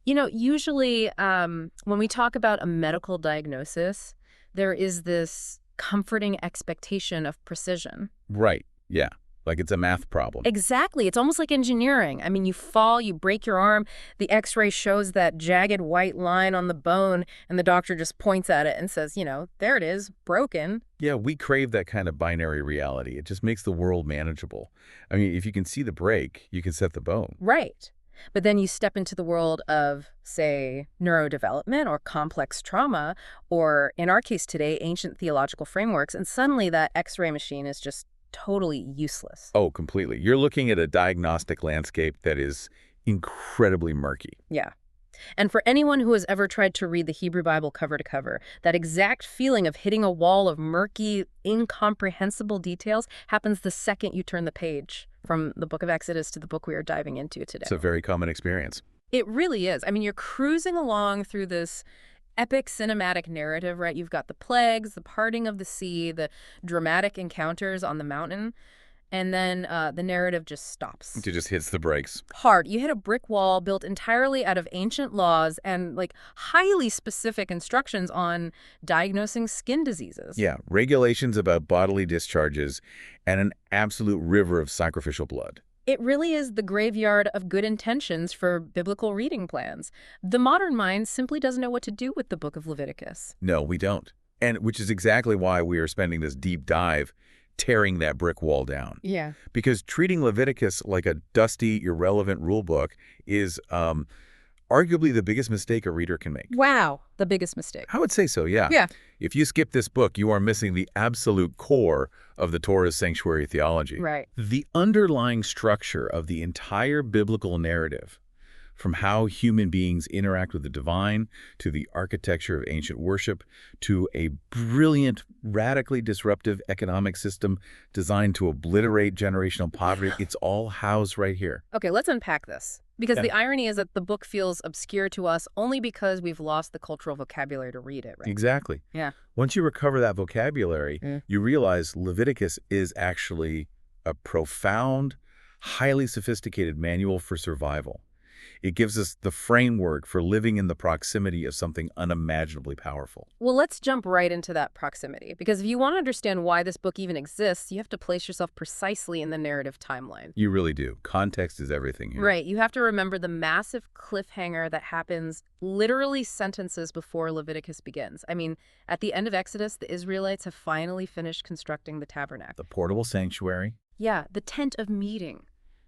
Usually when we talk about a medical diagnosis, there is this comforting expectation of precision. Right. Yeah. Like it's a math problem. Exactly. It's almost like engineering. I mean, you fall, you break your arm, the x-ray shows that jagged white line on the bone, and the doctor just points at it and says, there it is, broken. Yeah, we crave that kind of binary reality. It just makes the world manageable. I mean, if you can see the break, you can set the bone. Right. But then you step into the world of, say, neurodevelopment or complex trauma, or in our case today, ancient theological frameworks, and suddenly that x-ray machine is just totally useless. Oh, completely. You're looking at a diagnostic landscape that is incredibly murky. Yeah. And for anyone who has ever tried to read the Hebrew Bible cover to cover, that exact feeling of hitting a wall of murky, incomprehensible details happens the second you turn the page from the book of Exodus to the book we are diving into today. It's a very common experience. It really is. I mean, you're cruising along through this epic cinematic narrative, right? You've got the plagues, the parting of the sea, the dramatic encounters on the mountain, and then the narrative just stops. It just hits the brakes. Hard. You hit a brick wall built entirely out of ancient laws and highly specific instructions on diagnosing skin diseases. Yeah, regulations about bodily discharges and an absolute river of sacrificial blood. It really is the graveyard of good intentions for biblical reading plans. The modern mind simply doesn't know what to do with the book of Leviticus. No, we don't. And which is exactly why we are spending this deep dive tearing that brick wall down. Yeah. Because treating Leviticus like a dusty, irrelevant rule book is arguably the biggest mistake a reader can make. Wow. The biggest mistake. I would say so, yeah. Yeah. If you skip this book, you are missing the absolute core of the Torah's sanctuary theology. Right. The underlying structure of the entire biblical narrative, from how human beings interact with the divine, to the architecture of ancient worship, to a brilliant, radically disruptive economic system designed to obliterate generational poverty, it's all housed right here. Okay, let's unpack this. Because Yeah. the irony is that the book feels obscure to us only because we've lost the cultural vocabulary to read it, right? Exactly. Yeah. Once you recover that vocabulary, you realize Leviticus is actually a profound, highly sophisticated manual for survival. It gives us the framework for living in the proximity of something unimaginably powerful. Well, let's jump right into that proximity. Because if you want to understand why this book even exists, you have to place yourself precisely in the narrative timeline. You really do. Context is everything here. Right. You have to remember the massive cliffhanger that happens literally sentences before Leviticus begins. I mean, at the end of Exodus, the Israelites have finally finished constructing the tabernacle. The portable sanctuary. Yeah, the tent of meeting.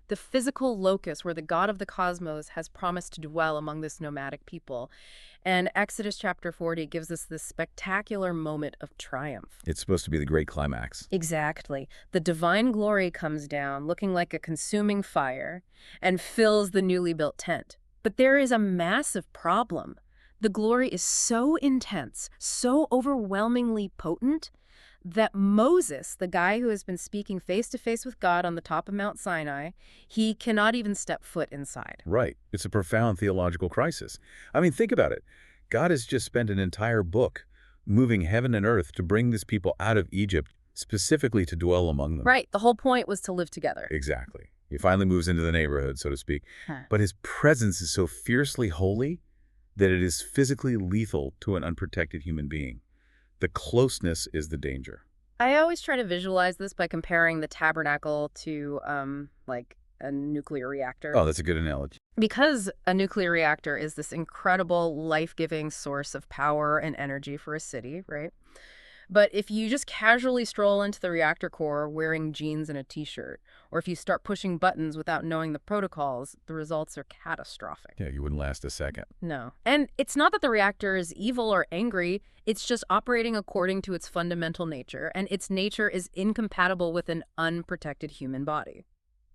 The physical locus where the God of the cosmos has promised to dwell among this nomadic people. And Exodus chapter 40 gives us this spectacular moment of triumph. It's supposed to be the great climax. Exactly. The divine glory comes down looking like a consuming fire and fills the newly built tent. But there is a massive problem. The glory is so intense, so overwhelmingly potent, that Moses, the guy who has been speaking face-to-face with God on the top of Mount Sinai, he cannot even step foot inside. Right. It's a profound theological crisis. I mean, think about it. God has just spent an entire book moving heaven and earth to bring this people out of Egypt, specifically to dwell among them. Right. The whole point was to live together. Exactly. He finally moves into the neighborhood, so to speak. But his presence is so fiercely holy that it is physically lethal to an unprotected human being. The closeness is the danger. I always try to visualize this by comparing the tabernacle to, a nuclear reactor. Oh, that's a good analogy. Because a nuclear reactor is this incredible, life-giving source of power and energy for a city, right? But if you just casually stroll into the reactor core wearing jeans and a t-shirt, or if you start pushing buttons without knowing the protocols, the results are catastrophic. Yeah, you wouldn't last a second. No. And it's not that the reactor is evil or angry, it's just operating according to its fundamental nature, and its nature is incompatible with an unprotected human body.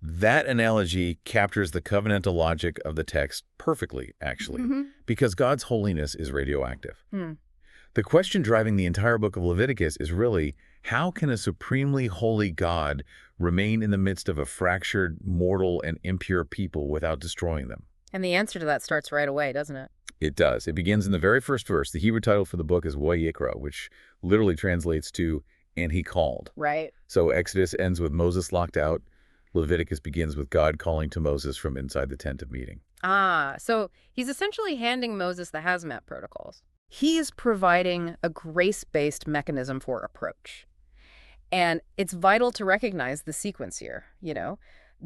That analogy captures the covenantal logic of the text perfectly, actually, because God's holiness is radioactive. The question driving the entire book of Leviticus is really, how can a supremely holy God remain in the midst of a fractured, mortal, and impure people without destroying them? And the answer to that starts right away, doesn't it? It does. It begins in the very first verse. The Hebrew title for the book is Vayikra, which literally translates to, and he called. Right. So Exodus ends with Moses locked out. Leviticus begins with God calling to Moses from inside the tent of meeting. Ah, so he's essentially handing Moses the hazmat protocols. He is providing a grace-based mechanism for approach. And it's vital to recognize the sequence here.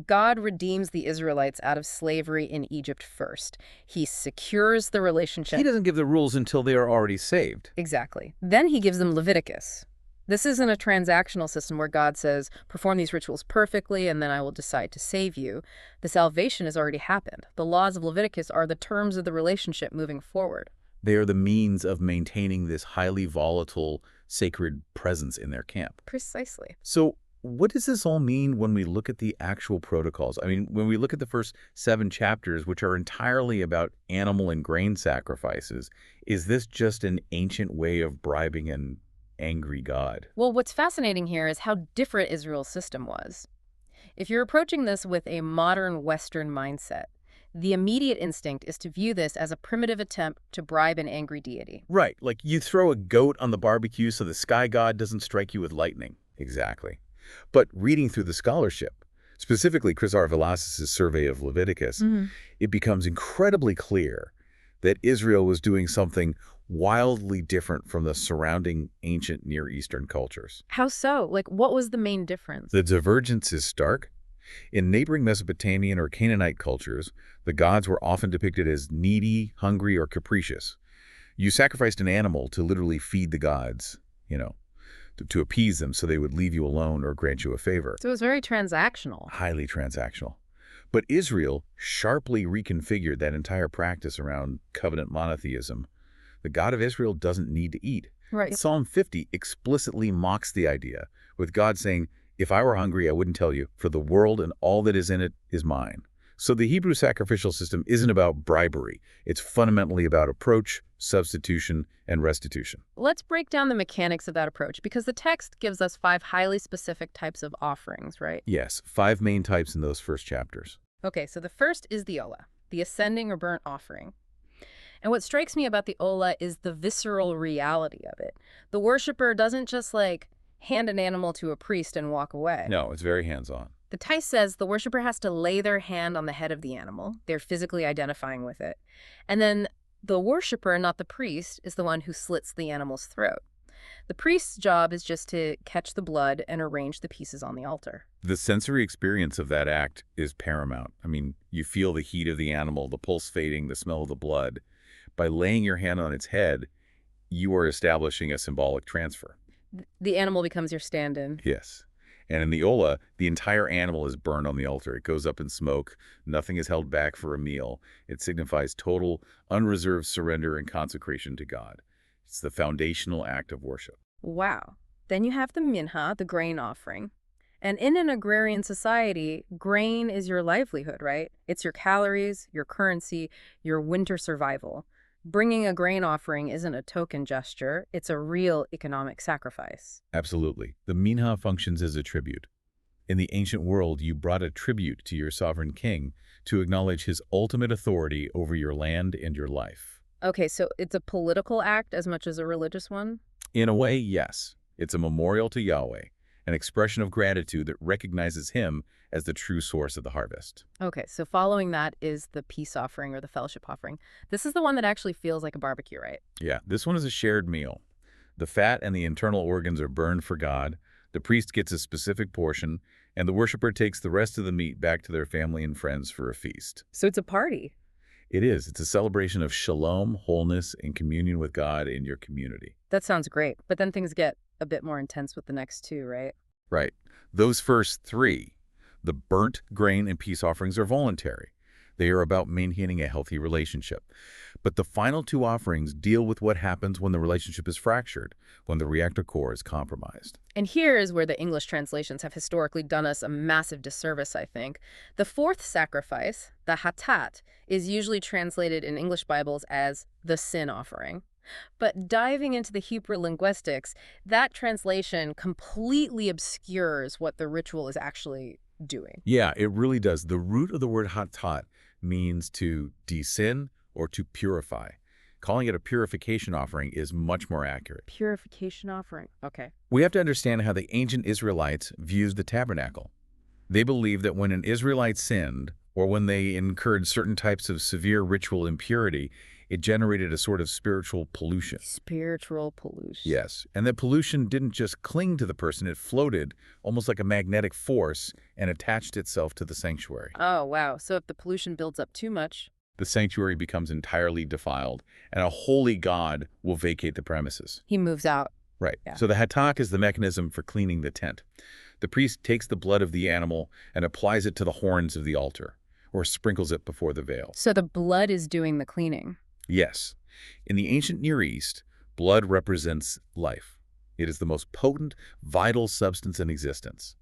God redeems the Israelites out of slavery in Egypt first. He secures the He relationship. doesn't give the rules until they are already saved. Exactly. Then he gives them Leviticus. This isn't a transactional system where God says, perform these rituals perfectly and then I will decide to save you. The salvation has already happened. The laws of Leviticus are the terms of the relationship moving forward. They are the means of maintaining this highly volatile, sacred presence in their camp. Precisely. So what does this all mean when we look at the actual protocols? I mean, when we look at the first 7 chapters, which are entirely about animal and grain sacrifices, is this just an ancient way of bribing an angry God? Well, what's fascinating here is how different Israel's system was. If you're approaching this with a modern Western mindset, the immediate instinct is to view this as a primitive attempt to bribe an angry deity. Right, like you throw a goat on the barbecue so the sky god doesn't strike you with lightning. Exactly. But reading through the scholarship, specifically Chris R. Velasquez's survey of Leviticus, it becomes incredibly clear that Israel was doing something wildly different from the surrounding ancient Near Eastern cultures. How so? Like, what was the main difference? The divergence is stark. In neighboring Mesopotamian or Canaanite cultures, the gods were often depicted as needy, hungry, or capricious. You sacrificed an animal to literally feed the gods, to appease them so they would leave you alone or grant you a favor. So it was very transactional. Highly transactional. But Israel sharply reconfigured that entire practice around covenant monotheism. The God of Israel doesn't need to eat. Right. Psalm 50 explicitly mocks the idea, with God saying, "If I were hungry, I wouldn't tell you, for the world and all that is in it is mine." So the Hebrew sacrificial system isn't about bribery. It's fundamentally about approach, substitution, and restitution. Let's break down the mechanics of that approach, because the text gives us 5 highly specific types of offerings, right? Yes, 5 main types in those first chapters. Okay, so the first is the olah, the ascending or burnt offering. And what strikes me about the olah is the visceral reality of it. The worshiper doesn't just, hand an animal to a priest and walk away. No, it's very hands-on. The text says the worshiper has to lay their hand on the head of the animal. They're physically identifying with it. And then the worshiper, not the priest, is the one who slits the animal's throat. The priest's job is just to catch the blood and arrange the pieces on the altar. The sensory experience of that act is paramount. I mean, you feel the heat of the animal, the pulse fading, the smell of the blood. By laying your hand on its head, you are establishing a symbolic transfer. The animal becomes your stand-in. Yes. And in the olah, the entire animal is burned on the altar. It goes up in smoke. Nothing is held back for a meal. It signifies total, unreserved surrender and consecration to God. It's the foundational act of worship. Wow. Then you have the minha, the grain offering. And in an agrarian society, grain is your livelihood, right? It's your calories, your currency, your winter survival. Bringing a grain offering isn't a token gesture. It's a real economic sacrifice. Absolutely. The minha functions as a tribute. In the ancient world, you brought a tribute to your sovereign king to acknowledge his ultimate authority over your land and your life. Okay, so it's a political act as much as a religious one? In a way, yes. It's a memorial to Yahweh, an expression of gratitude that recognizes him as the true source of the harvest. Okay, so following that is the peace offering or the fellowship offering. This is the one that actually feels like a barbecue, right? Yeah, this one is a shared meal. The fat and the internal organs are burned for God, the priest gets a specific portion, and the worshiper takes the rest of the meat back to their family and friends for a feast. So it's a party. It is. It's a celebration of shalom, wholeness, and communion with God in your community. That sounds great, but then things get a bit more intense with the next 2, right? Right. Those first 3, the burnt grain and peace offerings, are voluntary. They are about maintaining a healthy relationship. But the final 2 offerings deal with what happens when the relationship is fractured, when the reactor core is compromised. And here is where the English translations have historically done us a massive disservice, I think. The 4th sacrifice, the hatat, is usually translated in English Bibles as the sin offering. But diving into the Hebrew linguistics, that translation completely obscures what the ritual is actually doing. Yeah, it really does. The root of the word hatat means to de-sin or to purify. Calling it a purification offering is much more accurate. Purification offering. Okay. We have to understand how the ancient Israelites views the tabernacle. They believed that when an Israelite sinned or when they incurred certain types of severe ritual impurity, it generated a sort of spiritual pollution. Spiritual pollution. Yes, and that pollution didn't just cling to the person, it floated almost like a magnetic force and attached itself to the sanctuary. Oh, wow. So if the pollution builds up too much, The sanctuary becomes entirely defiled, and a holy god will vacate the premises. he moves out. Right. Yeah. So the hatak is the mechanism for cleaning the tent. The priest takes the blood of the animal and applies it to the horns of the altar, or sprinkles it before the veil. So the blood is doing the cleaning. Yes. In the ancient Near East, blood represents life. It is the most potent, vital substance in existence.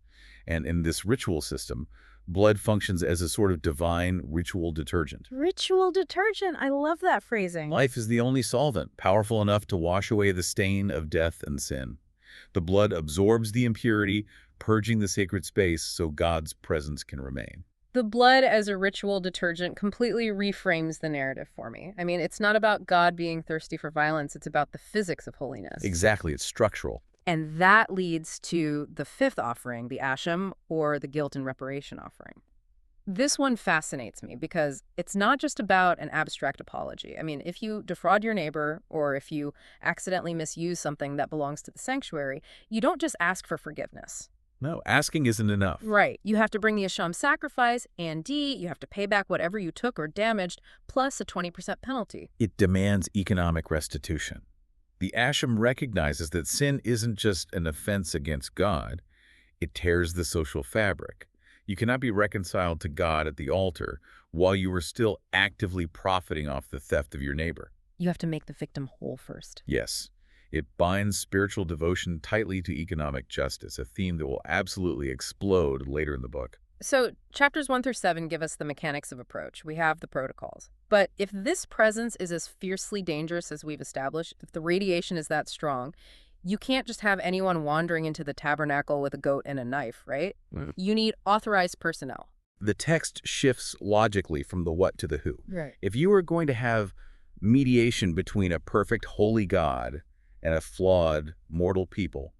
And in this ritual system, blood functions as a sort of divine ritual detergent. Ritual detergent. I love that phrasing. Life is the only solvent powerful enough to wash away the stain of death and sin. The blood absorbs the impurity, purging the sacred space so God's presence can remain. The blood as a ritual detergent completely reframes the narrative for me. I mean, it's not about God being thirsty for violence. It's about the physics of holiness. Exactly, it's structural. And that leads to the fifth offering, the asham, or the guilt and reparation offering. This one fascinates me because it's not just about an abstract apology. I mean, if you defraud your neighbor or if you accidentally misuse something that belongs to the sanctuary, you don't just ask for forgiveness. No, asking isn't enough. Right. You have to bring the asham sacrifice, and D, you have to pay back whatever you took or damaged, plus a 20% penalty. It demands economic restitution. The asham recognizes that sin isn't just an offense against God, it tears the social fabric. You cannot be reconciled to God at the altar while you are still actively profiting off the theft of your neighbor. You have to make the victim whole first. Yes, it binds spiritual devotion tightly to economic justice, a theme that will absolutely explode later in the book. So chapters 1 through 7 give us the mechanics of approach. We have the protocols. But if this presence is as fiercely dangerous as we've established, if the radiation is that strong, you can't just have anyone wandering into the tabernacle with a goat and a knife, right? You need authorized personnel. The text shifts logically from the what to the who. Right. If you are going to have mediation between a perfect holy God and a flawed mortal people,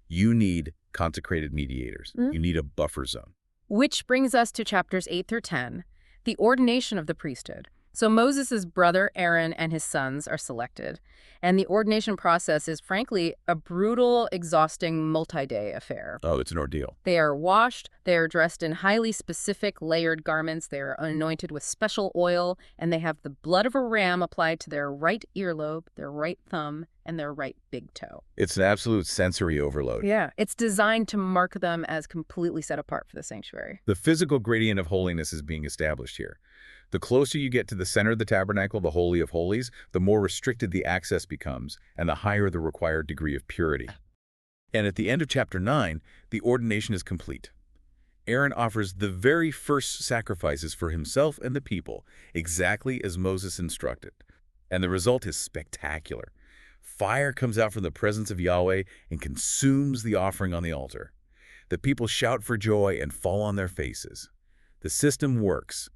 you need consecrated mediators. You need a buffer zone. Which brings us to chapters 8 through 10, the ordination of the priesthood. So Moses' brother Aaron and his sons are selected, and the ordination process is frankly a brutal, exhausting, multi-day affair. Oh, it's an ordeal. They are washed, they are dressed in highly specific layered garments, they are anointed with special oil, and they have the blood of a ram applied to their right earlobe, their right thumb, and their right big toe. It's an absolute sensory overload. Yeah, it's designed to mark them as completely set apart for the sanctuary. The physical gradient of holiness is being established here. The closer you get to the center of the tabernacle, the Holy of Holies, the more restricted the access becomes, and the higher the required degree of purity. And at the end of chapter 9, the ordination is complete. Aaron offers the very first sacrifices for himself and the people, exactly as Moses instructed. And the result is spectacular. Fire comes out from the presence of Yahweh and consumes the offering on the altar. The people shout for joy and fall on their faces. The system works.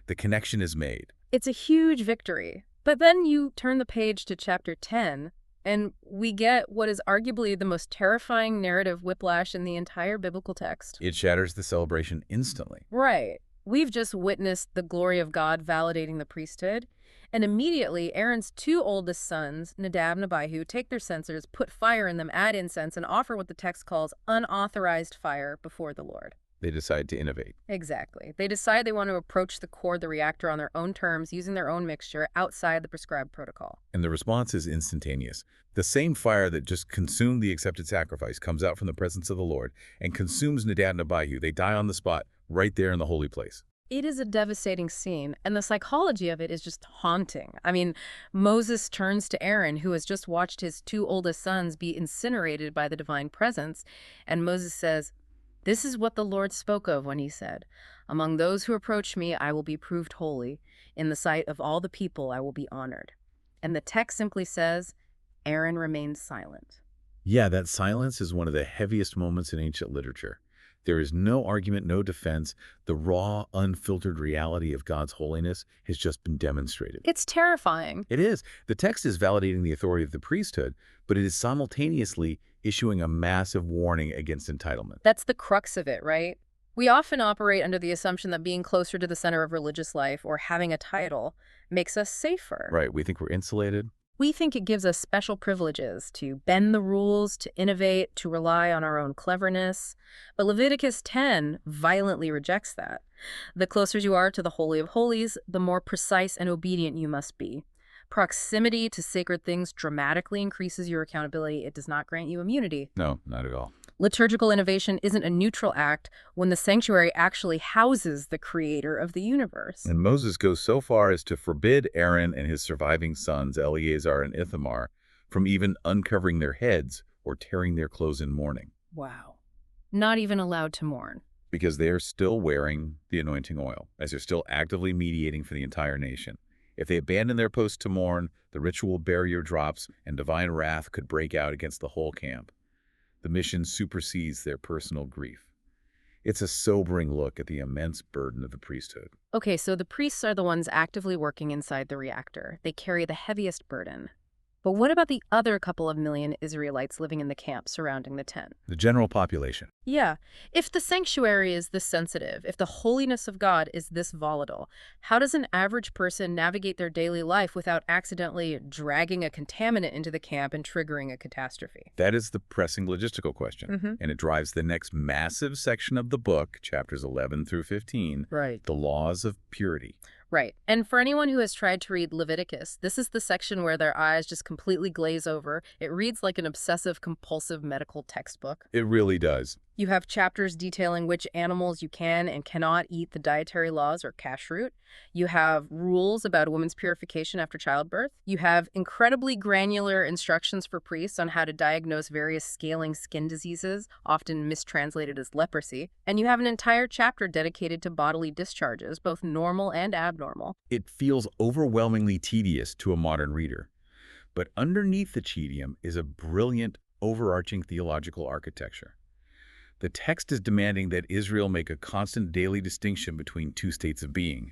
The connection is made. It's a huge victory. But then you turn the page to chapter 10, and we get what is arguably the most terrifying narrative whiplash in the entire biblical text. It shatters the celebration instantly. Right. We've just witnessed the glory of God validating the priesthood, and immediately Aaron's two oldest sons, Nadab and Abihu, take their censers, put fire in them, add incense, and offer what the text calls unauthorized fire before the Lord. They decide to innovate. Exactly. They decide they want to approach the core of the reactor on their own terms, using their own mixture outside the prescribed protocol. And the response is instantaneous. The same fire that just consumed the accepted sacrifice comes out from the presence of the Lord and consumes Nadab and Abihu. They die on the spot, right there in the holy place. It is a devastating scene, and the psychology of it is just haunting. I mean, Moses turns to Aaron, who has just watched his two oldest sons be incinerated by the divine presence, and Moses says, "This is what the Lord spoke of when he said, 'Among those who approach me, I will be proved holy. In the sight of all the people, I will be honored.'" And the text simply says, Aaron remained silent. Yeah, that silence is one of the heaviest moments in ancient literature. There is no argument, no defense. The raw, unfiltered reality of God's holiness has just been demonstrated. It's terrifying. It is. The text is validating the authority of the priesthood, but it is simultaneously issuing a massive warning against entitlement. That's the crux of it, right? We often operate under the assumption that being closer to the center of religious life or having a title makes us safer. Right, we think we're insulated. We think it gives us special privileges to bend the rules, to innovate, to rely on our own cleverness. But Leviticus 10 violently rejects that. The closer you are to the Holy of Holies, the more precise and obedient you must be. Proximity to sacred things dramatically increases your accountability. It does not grant you immunity. No, not at all. Liturgical innovation isn't a neutral act when the sanctuary actually houses the creator of the universe. And Moses goes so far as to forbid Aaron and his surviving sons, Eleazar and Ithamar, from even uncovering their heads or tearing their clothes in mourning. Wow. Not even allowed to mourn. Because they are still wearing the anointing oil, as they're still actively mediating for the entire nation. If they abandon their post to mourn, the ritual barrier drops and divine wrath could break out against the whole camp. The mission supersedes their personal grief. It's a sobering look at the immense burden of the priesthood. Okay, so the priests are the ones actively working inside the reactor. They carry the heaviest burden. But what about the other couple of million Israelites living in the camp surrounding the tent? The general population. Yeah. If the sanctuary is this sensitive, if the holiness of God is this volatile, how does an average person navigate their daily life without accidentally dragging a contaminant into the camp and triggering a catastrophe? That is the pressing logistical question. And it drives the next massive section of the book, chapters 11 through 15, Right. the laws of purity. Right. And for anyone who has tried to read Leviticus, this is the section where their eyes just completely glaze over. It reads like an obsessive-compulsive medical textbook. It really does. You have chapters detailing which animals you can and cannot eat, the dietary laws or kashrut. You have rules about a woman's purification after childbirth. You have incredibly granular instructions for priests on how to diagnose various scaling skin diseases, often mistranslated as leprosy. And you have an entire chapter dedicated to bodily discharges, both normal and abnormal. It feels overwhelmingly tedious to a modern reader. But underneath the tedium is a brilliant, overarching theological architecture. The text is demanding that Israel make a constant daily distinction between two states of being: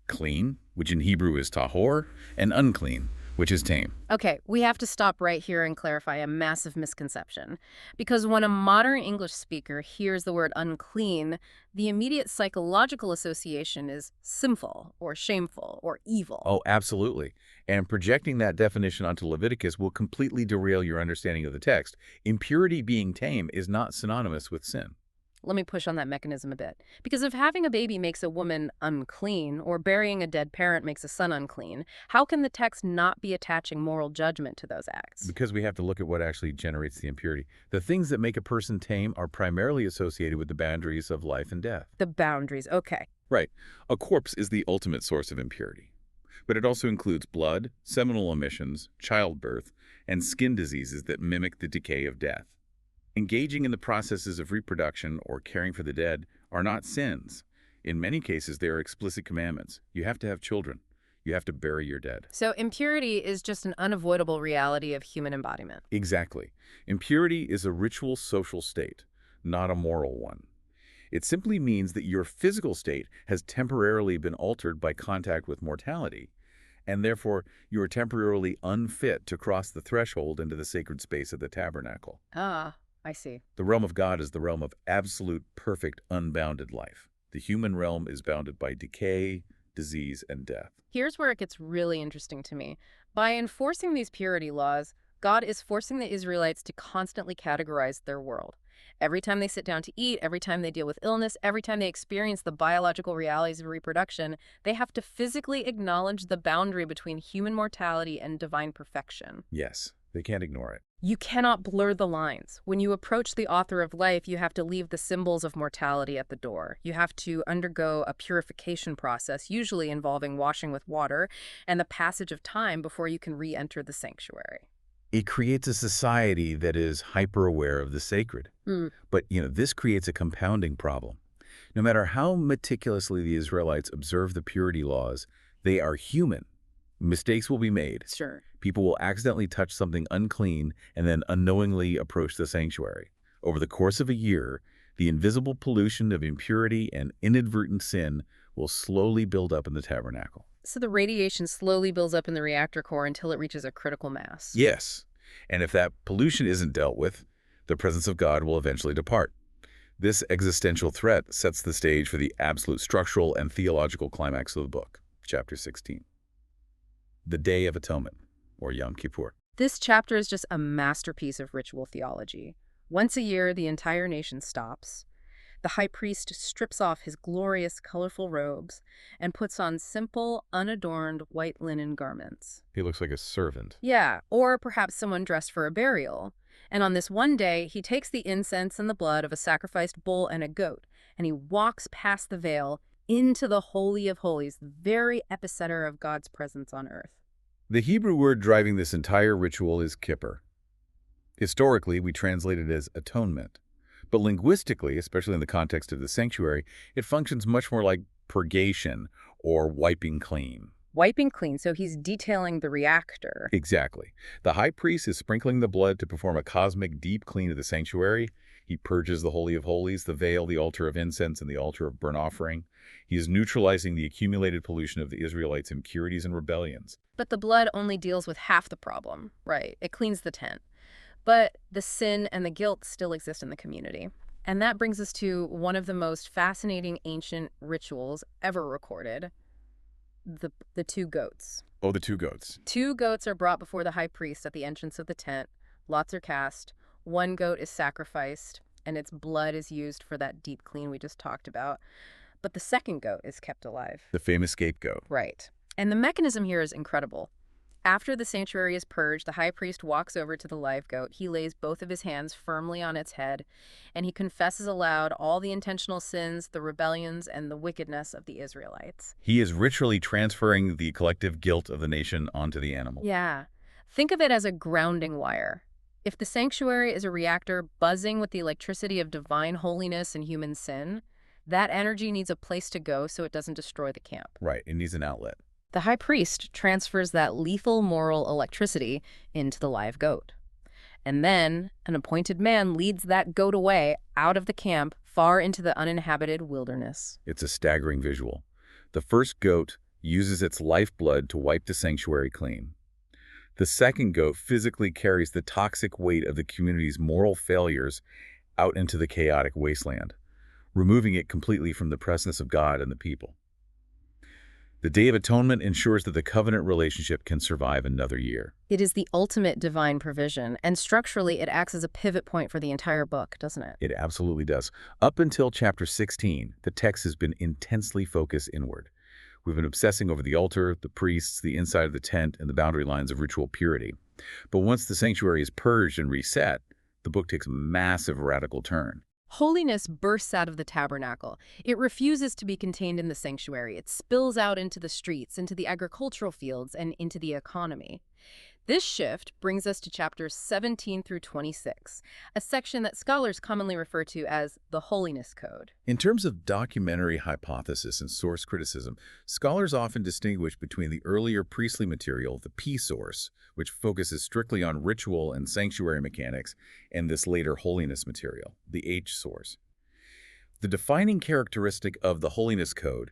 clean, which in Hebrew is tahor, and unclean, which is tame. Okay, we have to stop right here and clarify a massive misconception. Because when a modern English speaker hears the word unclean, the immediate psychological association is sinful or shameful or evil. Oh, absolutely. And projecting that definition onto Leviticus will completely derail your understanding of the text. Impurity being tame is not synonymous with sin. Let me push on that mechanism a bit. Because if having a baby makes a woman unclean, or burying a dead parent makes a son unclean, how can the text not be attaching moral judgment to those acts? Because we have to look at what actually generates the impurity. The things that make a person tame are primarily associated with the boundaries of life and death. The boundaries, okay. Right. A corpse is the ultimate source of impurity. But it also includes blood, seminal emissions, childbirth, and skin diseases that mimic the decay of death. Engaging in the processes of reproduction or caring for the dead are not sins. In many cases, they are explicit commandments. You have to have children. You have to bury your dead. So impurity is just an unavoidable reality of human embodiment. Exactly. Impurity is a ritual social state, not a moral one. It simply means that your physical state has temporarily been altered by contact with mortality, and therefore you are temporarily unfit to cross the threshold into the sacred space of the tabernacle. Ah, I see. The realm of God is the realm of absolute, perfect, unbounded life. The human realm is bounded by decay, disease, and death. Here's where it gets really interesting to me. By enforcing these purity laws, God is forcing the Israelites to constantly categorize their world. Every time they sit down to eat, every time they deal with illness, every time they experience the biological realities of reproduction, they have to physically acknowledge the boundary between human mortality and divine perfection. Yes, they can't ignore it. You cannot blur the lines. When you approach the author of life, you have to leave the symbols of mortality at the door. You have to undergo a purification process, usually involving washing with water, and the passage of time before you can re-enter the sanctuary. It creates a society that is hyper-aware of the sacred. But, this creates a compounding problem. No matter how meticulously the Israelites observe the purity laws, they are human. Mistakes will be made. Sure. People will accidentally touch something unclean and then unknowingly approach the sanctuary. Over the course of a year, the invisible pollution of impurity and inadvertent sin will slowly build up in the tabernacle. So the radiation slowly builds up in the reactor core until it reaches a critical mass. Yes. And if that pollution isn't dealt with, the presence of God will eventually depart. This existential threat sets the stage for the absolute structural and theological climax of the book, chapter 16. The Day of Atonement, or Yom Kippur. This chapter is just a masterpiece of ritual theology. Once a year, the entire nation stops. The high priest strips off his glorious, colorful robes and puts on simple, unadorned white linen garments. He looks like a servant. Yeah, or perhaps someone dressed for a burial. And on this one day, he takes the incense and the blood of a sacrificed bull and a goat, and he walks past the veil into the Holy of Holies, the very epicenter of God's presence on earth. The Hebrew word driving this entire ritual is kippur. Historically, we translate it as atonement. But linguistically, especially in the context of the sanctuary, it functions much more like purgation or wiping clean. Wiping clean, so he's detailing the reactor. Exactly. The high priest is sprinkling the blood to perform a cosmic deep clean of the sanctuary. He purges the Holy of Holies, the veil, the altar of incense, and the altar of burnt offering. He is neutralizing the accumulated pollution of the Israelites' impurities and rebellions. But the blood only deals with half the problem, right? It cleans the tent. But the sin and the guilt still exist in the community. And that brings us to one of the most fascinating ancient rituals ever recorded, the two goats. Oh, the two goats. Two goats are brought before the high priest at the entrance of the tent. Lots are cast. One goat is sacrificed, and its blood is used for that deep clean we just talked about. But the second goat is kept alive. The famous scapegoat. Right. And the mechanism here is incredible. After the sanctuary is purged, the high priest walks over to the live goat. He lays both of his hands firmly on its head, and he confesses aloud all the intentional sins, the rebellions, and the wickedness of the Israelites. He is ritually transferring the collective guilt of the nation onto the animal. Yeah. Think of it as a grounding wire. If the sanctuary is a reactor buzzing with the electricity of divine holiness and human sin, that energy needs a place to go so it doesn't destroy the camp. Right, it needs an outlet. The high priest transfers that lethal moral electricity into the live goat. And then an appointed man leads that goat away out of the camp far into the uninhabited wilderness. It's a staggering visual. The first goat uses its lifeblood to wipe the sanctuary clean. The second goat physically carries the toxic weight of the community's moral failures out into the chaotic wasteland, removing it completely from the presence of God and the people. The Day of Atonement ensures that the covenant relationship can survive another year. It is the ultimate divine provision, and structurally it acts as a pivot point for the entire book, doesn't it? It absolutely does. Up until chapter 16, the text has been intensely focused inward. We've been obsessing over the altar, the priests, the inside of the tent, and the boundary lines of ritual purity. But once the sanctuary is purged and reset, the book takes a massive radical turn. Holiness bursts out of the tabernacle. It refuses to be contained in the sanctuary. It spills out into the streets, into the agricultural fields, and into the economy. This shift brings us to chapters 17 through 26, a section that scholars commonly refer to as the Holiness Code. In terms of documentary hypothesis and source criticism, scholars often distinguish between the earlier priestly material, the P source, which focuses strictly on ritual and sanctuary mechanics, and this later holiness material, the H source. The defining characteristic of the Holiness Code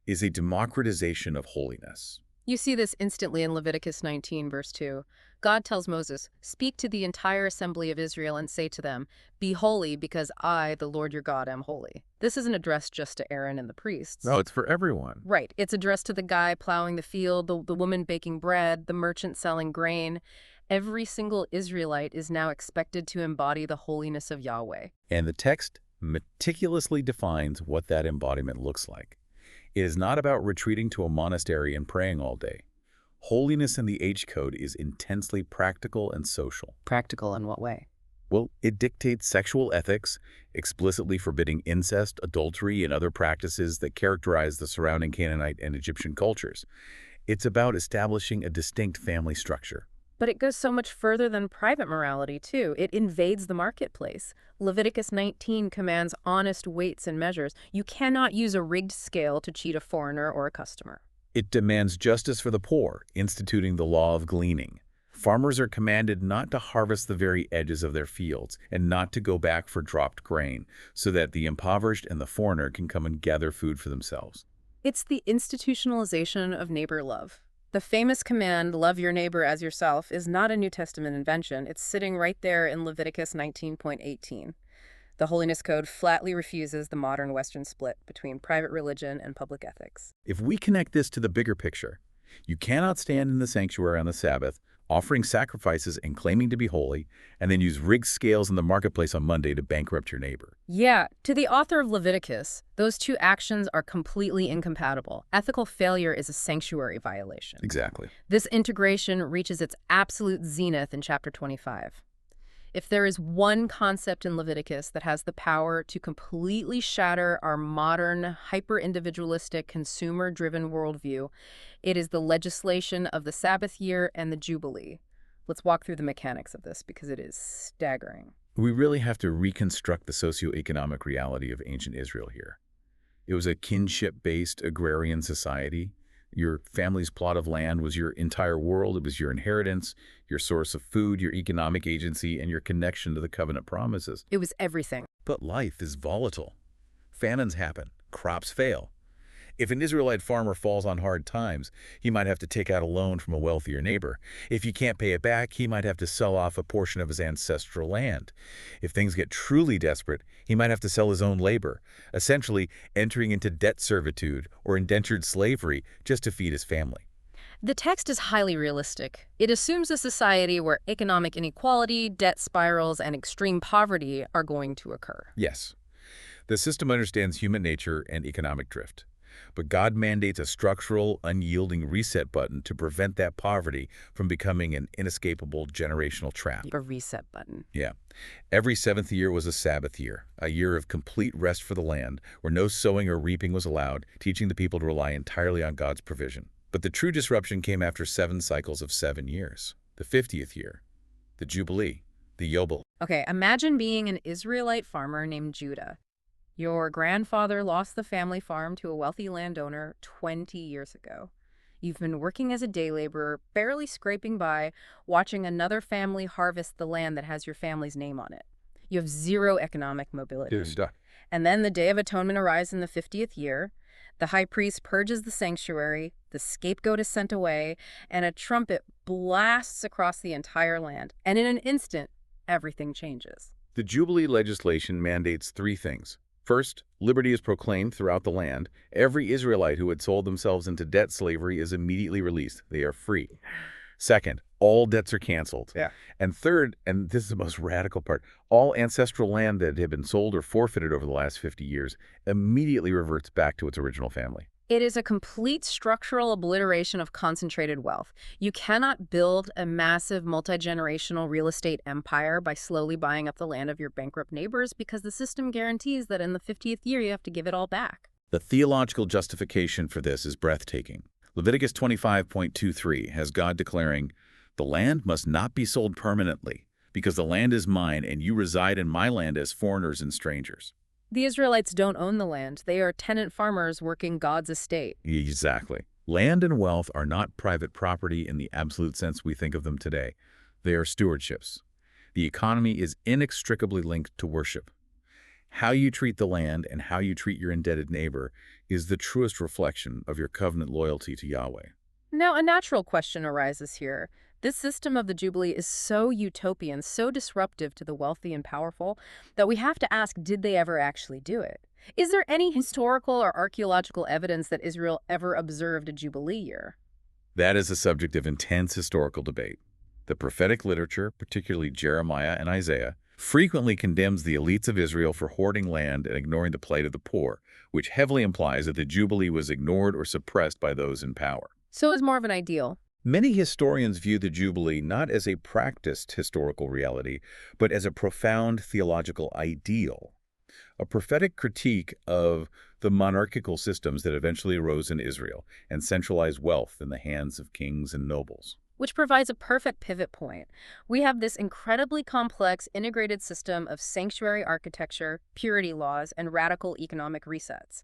is a democratization of holiness. You see this instantly in Leviticus 19, verse 2. God tells Moses, "Speak to the entire assembly of Israel and say to them, 'Be holy, because I, the Lord your God, am holy.'" This isn't addressed just to Aaron and the priests. No, it's for everyone. Right. It's addressed to the guy plowing the field, the woman baking bread, the merchant selling grain. Every single Israelite is now expected to embody the holiness of Yahweh. And the text meticulously defines what that embodiment looks like. It is not about retreating to a monastery and praying all day. Holiness in the H Code is intensely practical and social. Practical in what way? Well, it dictates sexual ethics, explicitly forbidding incest, adultery, and other practices that characterize the surrounding Canaanite and Egyptian cultures. It's about establishing a distinct family structure. But it goes so much further than private morality, too. It invades the marketplace. Leviticus 19 commands honest weights and measures. You cannot use a rigged scale to cheat a foreigner or a customer. It demands justice for the poor, instituting the law of gleaning. Farmers are commanded not to harvest the very edges of their fields and not to go back for dropped grain, so that the impoverished and the foreigner can come and gather food for themselves. It's the institutionalization of neighbor love. The famous command, "Love your neighbor as yourself," is not a New Testament invention. It's sitting right there in Leviticus 19.18. The Holiness Code flatly refuses the modern Western split between private religion and public ethics. If we connect this to the bigger picture, you cannot stand in the sanctuary on the Sabbath, offering sacrifices and claiming to be holy, and then use rigged scales in the marketplace on Monday to bankrupt your neighbor. Yeah, to the author of Leviticus, those two actions are completely incompatible. Ethical failure is a sanctuary violation. Exactly. This integration reaches its absolute zenith in chapter 25. If there is one concept in Leviticus that has the power to completely shatter our modern, hyper-individualistic, consumer-driven worldview, it is the legislation of the Sabbath year and the Jubilee. Let's walk through the mechanics of this because it is staggering. We really have to reconstruct the socioeconomic reality of ancient Israel here. It was a kinship-based agrarian society. Your family's plot of land was your entire world. It was your inheritance, your source of food, your economic agency, and your connection to the covenant promises. It was everything. But life is volatile. Famines happen. Crops fail. If an Israelite farmer falls on hard times, he might have to take out a loan from a wealthier neighbor. If he can't pay it back, he might have to sell off a portion of his ancestral land. If things get truly desperate, he might have to sell his own labor, essentially entering into debt servitude or indentured slavery just to feed his family. The text is highly realistic. It assumes a society where economic inequality, debt spirals, and extreme poverty are going to occur. Yes, the system understands human nature and economic drift. But God mandates a structural, unyielding reset button to prevent that poverty from becoming an inescapable generational trap. A reset button. Yeah. Every seventh year was a Sabbath year, a year of complete rest for the land, where no sowing or reaping was allowed, teaching the people to rely entirely on God's provision. But the true disruption came after 7 cycles of 7 years. The 50th year, the Jubilee, the Yobel. Okay, imagine being an Israelite farmer named Judah. Your grandfather lost the family farm to a wealthy landowner 20 years ago. You've been working as a day laborer, barely scraping by, watching another family harvest the land that has your family's name on it. You have zero economic mobility. You're stuck. And then the Day of Atonement arrives in the 50th year. The high priest purges the sanctuary, the scapegoat is sent away, and a trumpet blasts across the entire land. And in an instant, everything changes. The Jubilee legislation mandates 3 things. First, liberty is proclaimed throughout the land. Every Israelite who had sold themselves into debt slavery is immediately released. They are free. Second, all debts are canceled. Yeah. And third, and this is the most radical part, all ancestral land that had been sold or forfeited over the last 50 years immediately reverts back to its original family. It is a complete structural obliteration of concentrated wealth. You cannot build a massive multi-generational real estate empire by slowly buying up the land of your bankrupt neighbors because the system guarantees that in the 50th year you have to give it all back. The theological justification for this is breathtaking. Leviticus 25.23 has God declaring, "The land must not be sold permanently, because the land is mine and you reside in my land as foreigners and strangers." The Israelites don't own the land. They are tenant farmers working God's estate. Exactly. Land and wealth are not private property in the absolute sense we think of them today. They are stewardships. The economy is inextricably linked to worship. How you treat the land and how you treat your indebted neighbor is the truest reflection of your covenant loyalty to Yahweh. Now, a natural question arises here. This system of the Jubilee is so utopian, so disruptive to the wealthy and powerful, that we have to ask, did they ever actually do it? Is there any historical or archaeological evidence that Israel ever observed a Jubilee year? That is a subject of intense historical debate. The prophetic literature, particularly Jeremiah and Isaiah, frequently condemns the elites of Israel for hoarding land and ignoring the plight of the poor, which heavily implies that the Jubilee was ignored or suppressed by those in power. So it's more of an ideal. Many historians view the Jubilee not as a practiced historical reality, but as a profound theological ideal, a prophetic critique of the monarchical systems that eventually arose in Israel and centralized wealth in the hands of kings and nobles. Which provides a perfect pivot point. We have this incredibly complex integrated system of sanctuary architecture, purity laws, and radical economic resets.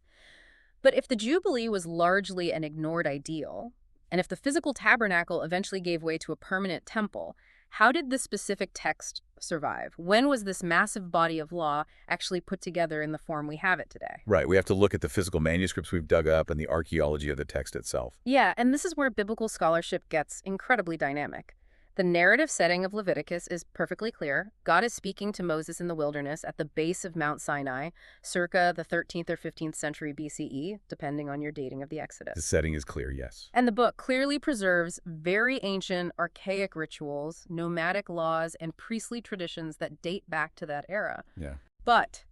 But if the Jubilee was largely an ignored ideal, and if the physical tabernacle eventually gave way to a permanent temple, how did this specific text survive? When was this massive body of law actually put together in the form we have it today? Right. We have to look at the physical manuscripts we've dug up and the archaeology of the text itself. Yeah, and this is where biblical scholarship gets incredibly dynamic. The narrative setting of Leviticus is perfectly clear. God is speaking to Moses in the wilderness at the base of Mount Sinai, circa the 13th or 15th century BCE, depending on your dating of the The Exodus. setting is clear, yes. And the book clearly preserves very ancient, archaic rituals, nomadic laws, and priestly traditions that date back to that era. Yeah. But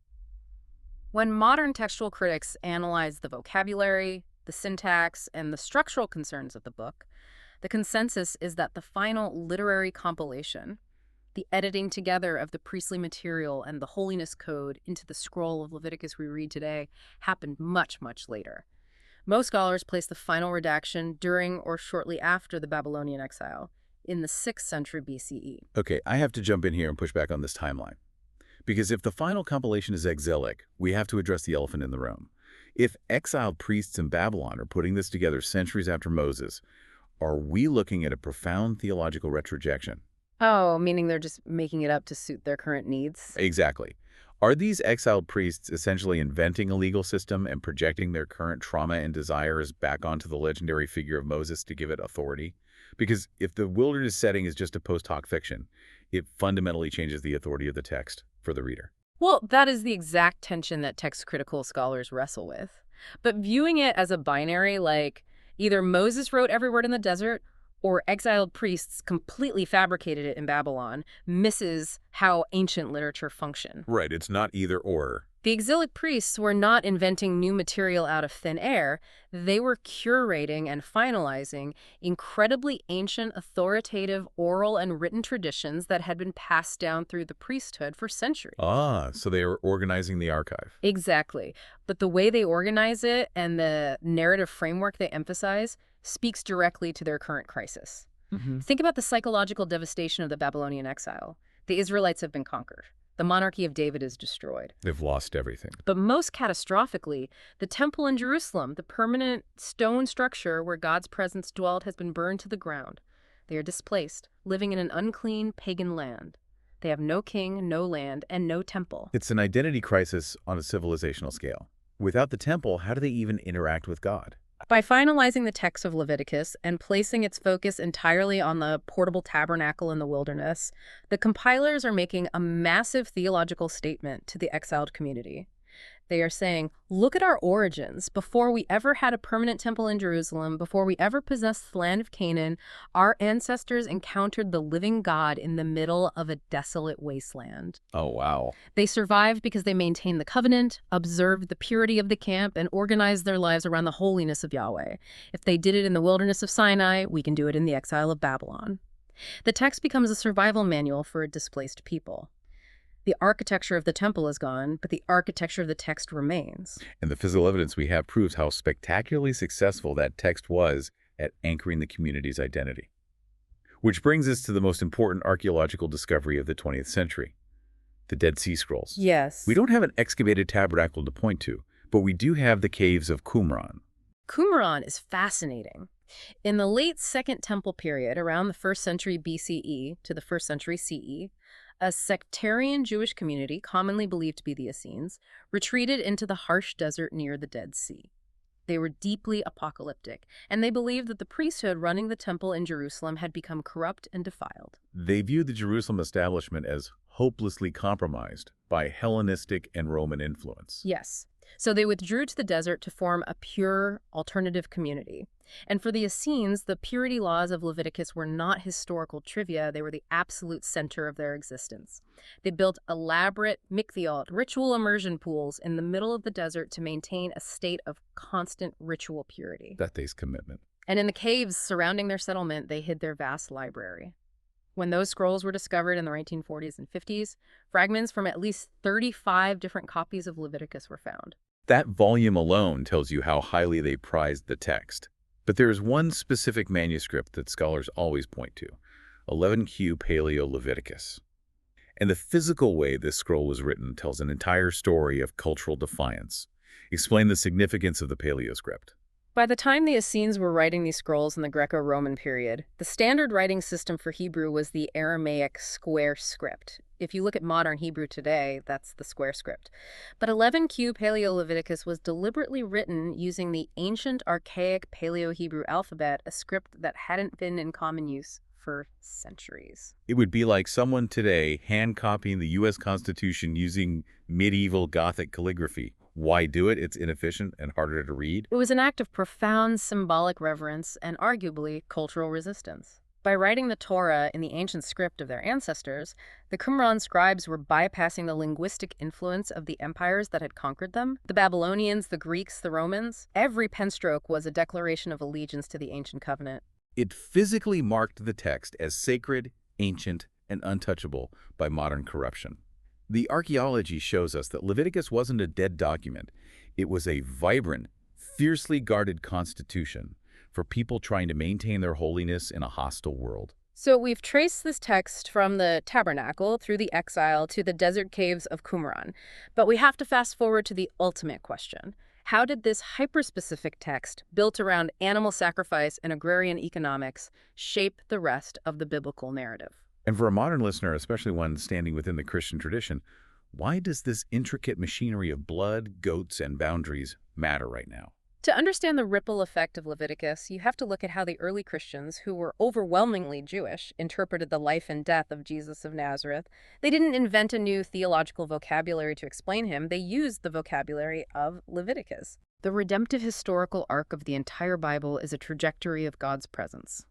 when modern textual critics analyze the vocabulary, the syntax, and the structural concerns of the book, the consensus is that the final literary compilation, the editing together of the priestly material and the holiness code into the scroll of Leviticus we read today, happened much, much later. Most scholars place the final redaction during or shortly after the Babylonian exile, in the 6th century BCE. Okay, I have to jump in here and push back on this timeline. Because if the final compilation is exilic, we have to address the elephant in the room. If exiled priests in Babylon are putting this together centuries after Moses, are we looking at a profound theological retrojection? Oh, meaning they're just making it up to suit their current needs? Exactly. Are these exiled priests essentially inventing a legal system and projecting their current trauma and desires back onto the legendary figure of Moses to give it authority? Because if the wilderness setting is just a post hoc fiction, it fundamentally changes the authority of the text for the reader. Well, that is the exact tension that text-critical scholars wrestle with. But viewing it as a binary, like either Moses wrote every word in the desert or exiled priests completely fabricated it in Babylon, misses how ancient literature functioned. Right, it's not either or. The exilic priests were not inventing new material out of thin air. They were curating and finalizing incredibly ancient, authoritative oral and written traditions that had been passed down through the priesthood for centuries. Ah, so they are organizing the archive. Exactly. But the way they organize it and the narrative framework they emphasize speaks directly to their current crisis. Think about the psychological devastation of the Babylonian exile. The Israelites have been conquered. The monarchy of David is destroyed. They've lost everything. But most catastrophically, the temple in Jerusalem, the permanent stone structure where God's presence dwelt, has been burned to the ground. They are displaced, living in an unclean pagan land. They have no king, no land, and no temple. It's an identity crisis on a civilizational scale. Without the temple, how do they even interact with God? By finalizing the text of Leviticus and placing its focus entirely on the portable tabernacle in the wilderness, the compilers are making a massive theological statement to the exiled community. They are saying, look at our origins. Before we ever had a permanent temple in Jerusalem, before we ever possessed the land of Canaan, our ancestors encountered the living God in the middle of a desolate wasteland. Oh, wow. They survived because they maintained the covenant, observed the purity of the camp, and organized their lives around the holiness of Yahweh. If they did it in the wilderness of Sinai, we can do it in the exile of Babylon. The text becomes a survival manual for a displaced people. The architecture of the temple is gone, but the architecture of the text remains. And the physical evidence we have proves how spectacularly successful that text was at anchoring the community's identity. Which brings us to the most important archaeological discovery of the 20th century, the Dead Sea Scrolls. Yes. We don't have an excavated tabernacle to point to, but we do have the caves of Qumran. Qumran is fascinating. In the late Second Temple period, around the 1st century BCE to the 1st century CE, a sectarian Jewish community, commonly believed to be the Essenes, retreated into the harsh desert near the Dead Sea. They were deeply apocalyptic, and they believed that the priesthood running the temple in Jerusalem had become corrupt and defiled. They viewed the Jerusalem establishment as hopelessly compromised by Hellenistic and Roman influence. Yes. So they withdrew to the desert to form a pure, alternative community. And for the Essenes, the purity laws of Leviticus were not historical trivia. They were the absolute center of their existence. They built elaborate mikvaot, ritual immersion pools, in the middle of the desert to maintain a state of constant ritual purity. That day's commitment. And in the caves surrounding their settlement, they hid their vast library. When those scrolls were discovered in the 1940s and 50s, fragments from at least 35 different copies of Leviticus were found. That volume alone tells you how highly they prized the text. But there is one specific manuscript that scholars always point to, 11Q Paleo-Leviticus. And the physical way this scroll was written tells an entire story of cultural defiance. Explain the significance of the Paleoscript. By the time the Essenes were writing these scrolls in the Greco-Roman period, the standard writing system for Hebrew was the Aramaic square script. If you look at modern Hebrew today, that's the square script. But 11Q Paleo-Leviticus was deliberately written using the ancient, archaic Paleo-Hebrew alphabet, a script that hadn't been in common use for centuries. It would be like someone today hand-copying the U.S. Constitution using medieval Gothic calligraphy. Why do it? It's inefficient and harder to read. It was an act of profound symbolic reverence and arguably cultural resistance. By writing the Torah in the ancient script of their ancestors, the Qumran scribes were bypassing the linguistic influence of the empires that had conquered them. The Babylonians, the Greeks, the Romans. Every penstroke was a declaration of allegiance to the ancient covenant. It physically marked the text as sacred, ancient, and untouchable by modern corruption. The archaeology shows us that Leviticus wasn't a dead document. It was a vibrant, fiercely guarded constitution for people trying to maintain their holiness in a hostile world. So we've traced this text from the tabernacle through the exile to the desert caves of Qumran. But we have to fast forward to the ultimate question. How did this hyperspecific text, built around animal sacrifice and agrarian economics, shape the rest of the biblical narrative? And for a modern listener, especially one standing within the Christian tradition, why does this intricate machinery of blood, goats, and boundaries matter right now? To understand the ripple effect of Leviticus, you have to look at how the early Christians, who were overwhelmingly Jewish, interpreted the life and death of Jesus of Nazareth. They didn't invent a new theological vocabulary to explain him. They used the vocabulary of Leviticus. The redemptive historical arc of the entire Bible is a trajectory of God's presence.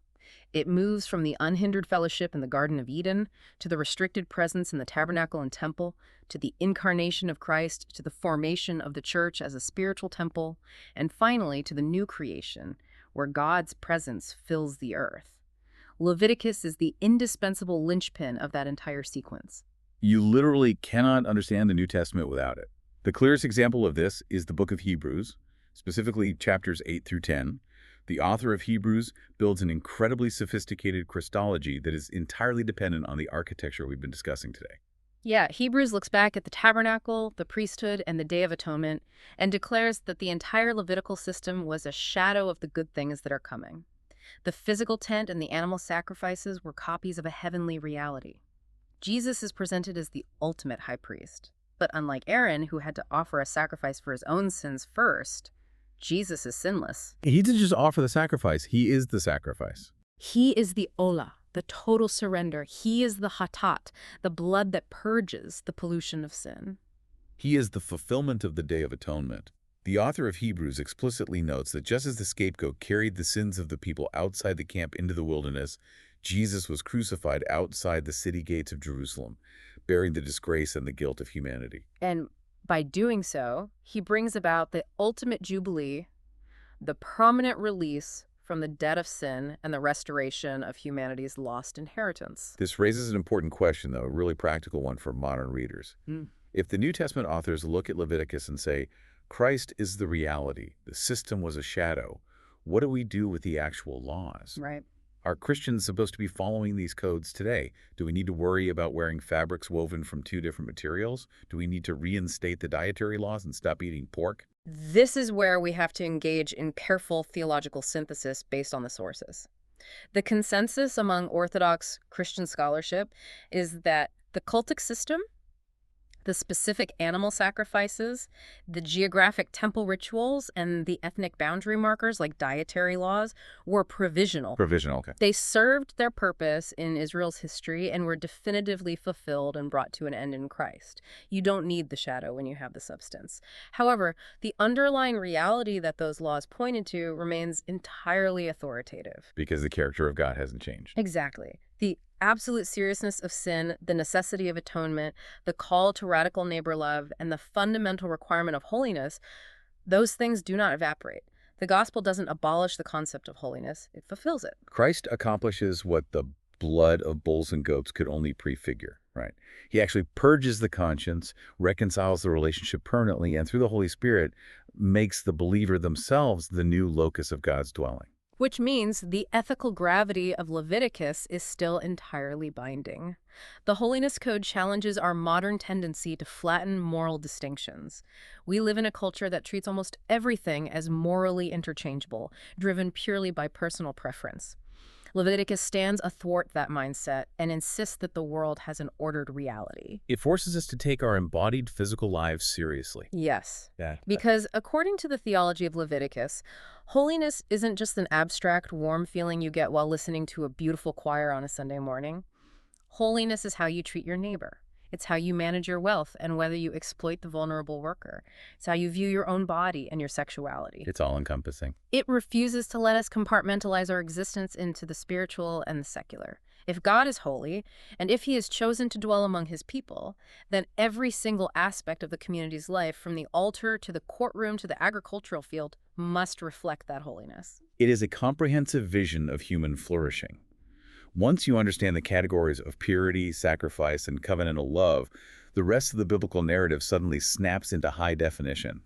It moves from the unhindered fellowship in the Garden of Eden to the restricted presence in the tabernacle and temple, to the incarnation of Christ, to the formation of the church as a spiritual temple, and finally to the new creation, where God's presence fills the earth. Leviticus is the indispensable linchpin of that entire sequence. You literally cannot understand the New Testament without it. The clearest example of this is the book of Hebrews, specifically chapters 8 through 10. The author of Hebrews builds an incredibly sophisticated Christology that is entirely dependent on the architecture we've been discussing today. Yeah, Hebrews looks back at the tabernacle, the priesthood, and the Day of Atonement, and declares that the entire Levitical system was a shadow of the good things that are coming. The physical tent and the animal sacrifices were copies of a heavenly reality. Jesus is presented as the ultimate high priest. But unlike Aaron, who had to offer a sacrifice for his own sins first, Jesus is sinless. He didn't just offer the sacrifice, he is the sacrifice. He is the olah, the total surrender. He is the hatat, the blood that purges the pollution of sin. He is the fulfillment of the Day of Atonement. The author of Hebrews explicitly notes that just as the scapegoat carried the sins of the people outside the camp into the wilderness, Jesus was crucified outside the city gates of Jerusalem, bearing the disgrace and the guilt of humanity. And by doing so, he brings about the ultimate jubilee, the permanent release from the debt of sin and the restoration of humanity's lost inheritance. This raises an important question, though, a really practical one for modern readers. If the New Testament authors look at Leviticus and say, Christ is the reality, the system was a shadow, what do we do with the actual laws? Right. Are Christians supposed to be following these codes today? Do we need to worry about wearing fabrics woven from 2 different materials? Do we need to reinstate the dietary laws and stop eating pork? This is where we have to engage in careful theological synthesis based on the sources. The consensus among Orthodox Christian scholarship is that the cultic system, the specific animal sacrifices, the geographic temple rituals, and the ethnic boundary markers like dietary laws were provisional. Provisional, okay. They served their purpose in Israel's history and were definitively fulfilled and brought to an end in Christ. You don't need the shadow when you have the substance. However, the underlying reality that those laws pointed to remains entirely authoritative. Because the character of God hasn't changed. Exactly. The absolute seriousness of sin, the necessity of atonement, the call to radical neighbor love, and the fundamental requirement of holiness, those things do not evaporate. The gospel doesn't abolish the concept of holiness, it fulfills it. Christ accomplishes what the blood of bulls and goats could only prefigure, right? He actually purges the conscience, reconciles the relationship permanently, and through the Holy Spirit makes the believer themselves the new locus of God's dwelling. Which means the ethical gravity of Leviticus is still entirely binding. The Holiness Code challenges our modern tendency to flatten moral distinctions. We live in a culture that treats almost everything as morally interchangeable, driven purely by personal preference. Leviticus stands athwart that mindset and insists that the world has an ordered reality. It forces us to take our embodied physical lives seriously. Yes, Yeah. because according to the theology of Leviticus, holiness isn't just an abstract, warm feeling you get while listening to a beautiful choir on a Sunday morning. Holiness is how you treat your neighbor. It's how you manage your wealth and whether you exploit the vulnerable worker. It's how you view your own body and your sexuality. It's all-encompassing. It refuses to let us compartmentalize our existence into the spiritual and the secular. If God is holy, and if he is chosen to dwell among his people, then every single aspect of the community's life, from the altar to the courtroom to the agricultural field, must reflect that holiness. It is a comprehensive vision of human flourishing. Once you understand the categories of purity, sacrifice, and covenantal love, the rest of the biblical narrative suddenly snaps into high definition.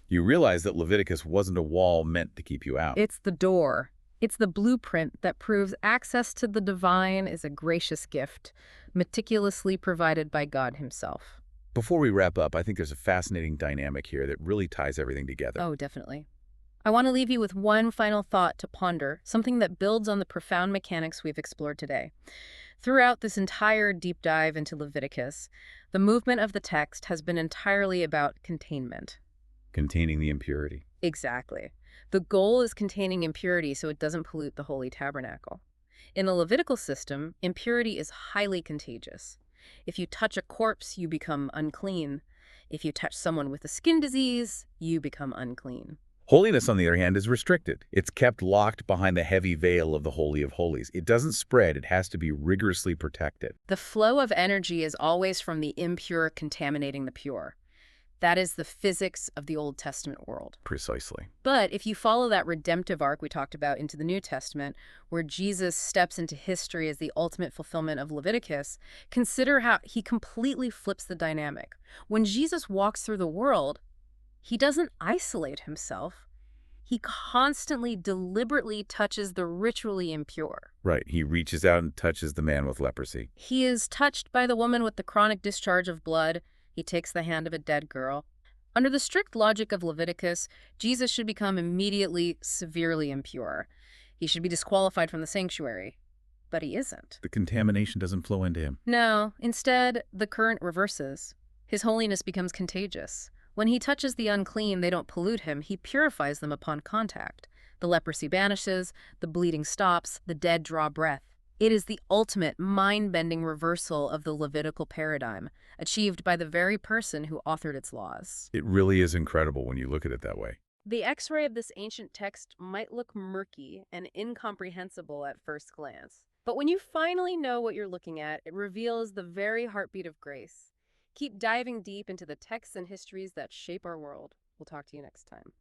You realize that Leviticus wasn't a wall meant to keep you out. It's the door. It's the blueprint that proves access to the divine is a gracious gift, meticulously provided by God himself. Before we wrap up, I think there's a fascinating dynamic here that really ties everything together. Oh, definitely. I want to leave you with one final thought to ponder, something that builds on the profound mechanics we've explored today. Throughout this entire deep dive into Leviticus, the movement of the text has been entirely about containment. Containing the impurity. Exactly. The goal is containing impurity so it doesn't pollute the holy tabernacle. In the Levitical system, impurity is highly contagious. If you touch a corpse, you become unclean. If you touch someone with a skin disease, you become unclean. Holiness, on the other hand, is restricted. It's kept locked behind the heavy veil of the Holy of Holies. It doesn't spread. It has to be rigorously protected. The flow of energy is always from the impure contaminating the pure. That is the physics of the Old Testament world. Precisely. But if you follow that redemptive arc we talked about into the New Testament, where Jesus steps into history as the ultimate fulfillment of Leviticus, consider how he completely flips the dynamic. When Jesus walks through the world, he doesn't isolate himself. He constantly, deliberately touches the ritually impure. Right. He reaches out and touches the man with leprosy. He is touched by the woman with the chronic discharge of blood. He takes the hand of a dead girl. Under the strict logic of Leviticus, Jesus should become immediately severely impure. He should be disqualified from the sanctuary. But he isn't. The contamination doesn't flow into him. No, instead, the current reverses. His holiness becomes contagious. When he touches the unclean, they don't pollute him. He purifies them upon contact. The leprosy vanishes, the bleeding stops, the dead draw breath. It is the ultimate mind-bending reversal of the Levitical paradigm, achieved by the very person who authored its laws. It really is incredible when you look at it that way. The X-ray of this ancient text might look murky and incomprehensible at first glance. But when you finally know what you're looking at, it reveals the very heartbeat of grace. Keep diving deep into the texts and histories that shape our world. We'll talk to you next time.